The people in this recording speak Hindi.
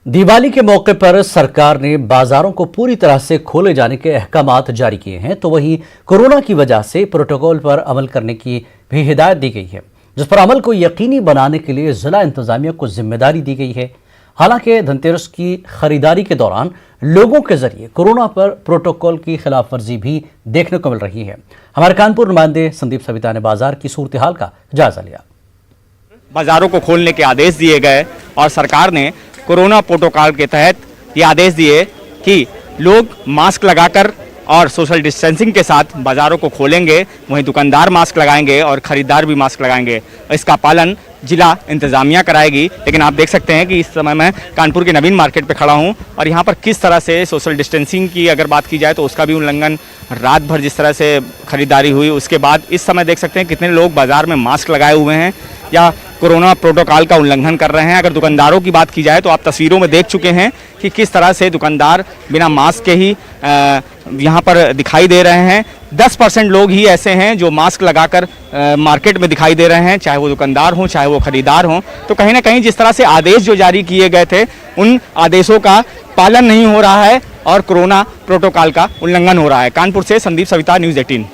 दिवाली के मौके पर सरकार ने बाजारों को पूरी तरह से खोले जाने के अहकामात जारी किए हैं, तो वहीं कोरोना की वजह से प्रोटोकॉल पर अमल करने की भी हिदायत दी गई है, जिस पर अमल को यकीनी बनाने के लिए जिला इंतजामिया को जिम्मेदारी दी गई है। हालांकि धनतेरस की खरीदारी के दौरान लोगों के जरिए कोरोना पर प्रोटोकॉल की खिलाफ वर्जी भी देखने को मिल रही है। हमारे कानपुर नुमाइंदे संदीप सविता ने बाजार की सूरत हाल का जायजा लिया। बाजारों को खोलने के आदेश दिए गए और सरकार ने कोरोना प्रोटोकॉल के तहत ये आदेश दिए कि लोग मास्क लगाकर और सोशल डिस्टेंसिंग के साथ बाजारों को खोलेंगे, वहीं दुकानदार मास्क लगाएंगे और खरीदार भी मास्क लगाएंगे। इसका पालन जिला इंतजामिया कराएगी। लेकिन आप देख सकते हैं कि इस समय मैं कानपुर के नवीन मार्केट पे खड़ा हूं और यहां पर किस तरह से सोशल डिस्टेंसिंग की अगर बात की जाए तो उसका भी उल्लंघन, रात भर जिस तरह से खरीदारी हुई उसके बाद इस समय देख सकते हैं कितने लोग बाजार में मास्क लगाए हुए हैं या कोरोना प्रोटोकॉल का उल्लंघन कर रहे हैं। अगर दुकानदारों की बात की जाए तो आप तस्वीरों में देख चुके हैं कि किस तरह से दुकानदार बिना मास्क के ही यहाँ पर दिखाई दे रहे हैं। 10% लोग ही ऐसे हैं जो मास्क लगाकर मार्केट में दिखाई दे रहे हैं, चाहे वो दुकानदार हों चाहे वो खरीदार हों। तो कहीं ना कहीं जिस तरह से आदेश जो जारी किए गए थे उन आदेशों का पालन नहीं हो रहा है और कोरोना प्रोटोकॉल का उल्लंघन हो रहा है। कानपुर से संदीप सविता, न्यूज़ 18।